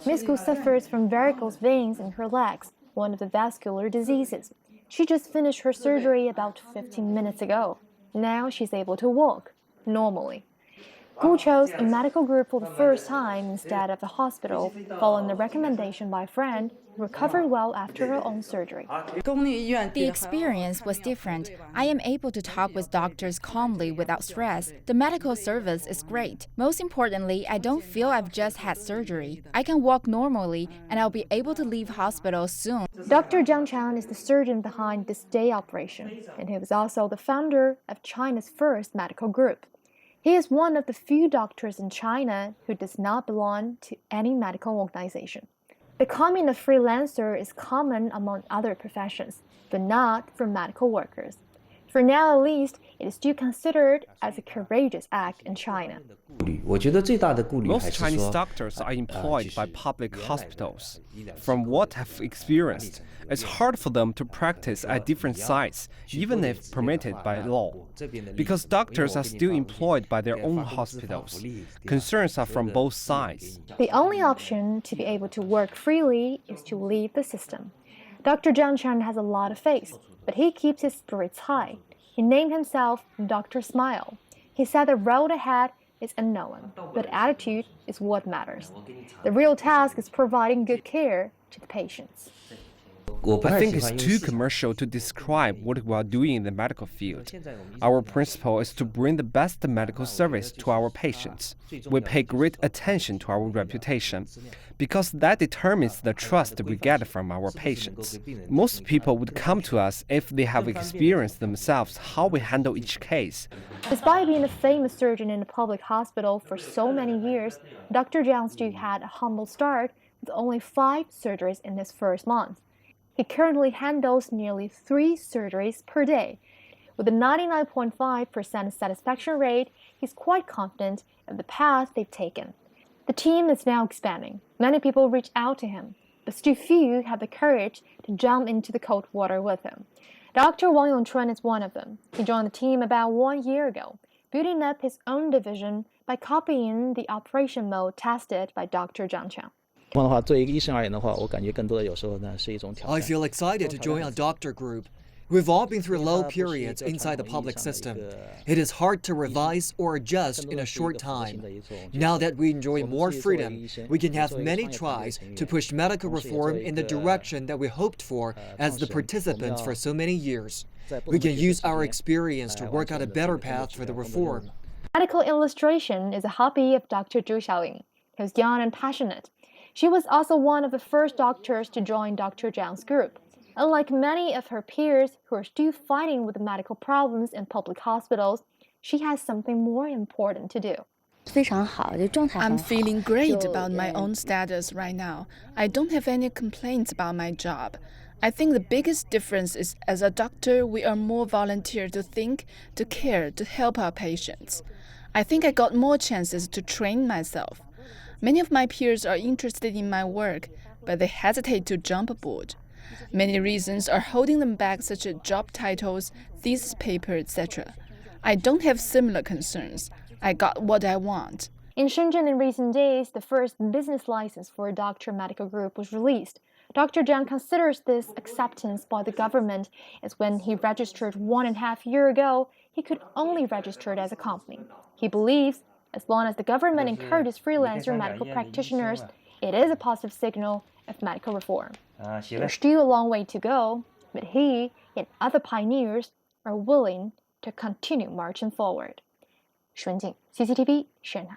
Miss Gu suffers from varicose veins in her legs, one of the vascular diseases. She just finished her surgery about 15 minutes ago. Now she's able to walk normally. Gu chose a medical group for the first time instead of the hospital, following the recommendation by a friend who recovered well after her own surgery. The experience was different. I am able to talk with doctors calmly without stress. The medical service is great. Most importantly, I don't feel I've just had surgery. I can walk normally and I'll be able to leave hospital soon. Dr. Zhang Chang is the surgeon behind this day operation, and he was also the founder of China's first medical group. He is one of the few doctors in China who does not belong to any medical organization. Becoming a freelancer is common among other professions, but not for medical workers. For now, at least, it is still considered as a courageous act in China. Most Chinese doctors are employed by public hospitals. From what I've experienced, it's hard for them to practice at different sites, even if permitted by law. Because doctors are still employed by their own hospitals, concerns are from both sides. The only option to be able to work freely is to leave the system. Dr. Zhang Chen has a lot of faith, but he keeps his spirits high. He named himself Dr. Smile. He said the road ahead is unknown, but attitude is what matters. The real task is providing good care to the patients. I think it's too commercial to describe what we are doing in the medical field. Our principle is to bring the best medical service to our patients. We pay great attention to our reputation, because that determines the trust we get from our patients. Most people would come to us if they have experienced themselves how we handle each case. Despite being a famous surgeon in a public hospital for so many years, Dr. Zhang still had a humble start with only 5 surgeries in his first month. He currently handles nearly 3 surgeries per day. With a 99.5% satisfaction rate, he's quite confident in the path they've taken. The team is now expanding. Many people reach out to him, but still few have the courage to jump into the cold water with him. Dr. Wang Yongchun is one of them. He joined the team about 1 year ago, building up his own division by copying the operation mode tested by Dr. Zhang Chang. I feel excited to join a doctor group. We've all been through low periods inside the public system. It is hard to revise or adjust in a short time. Now that we enjoy more freedom, we can have many tries to push medical reform in the direction that we hoped for as the participants for so many years. We can use our experience to work out a better path for the reform. Medical illustration is a hobby of Dr. Zhu Xiaoying. He was young and passionate. She was also one of the first doctors to join Dr. Zhang's group. Unlike many of her peers who are still fighting with medical problems in public hospitals, she has something more important to do. I'm feeling great about my own status right now. I don't have any complaints about my job. I think the biggest difference is as a doctor, we are more volunteer to think, to care, to help our patients. I think I got more chances to train myself. Many of my peers are interested in my work, but they hesitate to jump aboard. Many reasons are holding them back, such as job titles, thesis paper, etc. I don't have similar concerns. I got what I want. In Shenzhen in recent days, the first business license for a doctor medical group was released. Dr. Zhang considers this acceptance by the government as when he registered 1.5 years ago, he could only register it as a company. He believes as long as the government encourages freelancer medical practitioners, it is a positive signal of medical reform. There's still a long way to go, but he and other pioneers are willing to continue marching forward. 沈静 CCTV 上海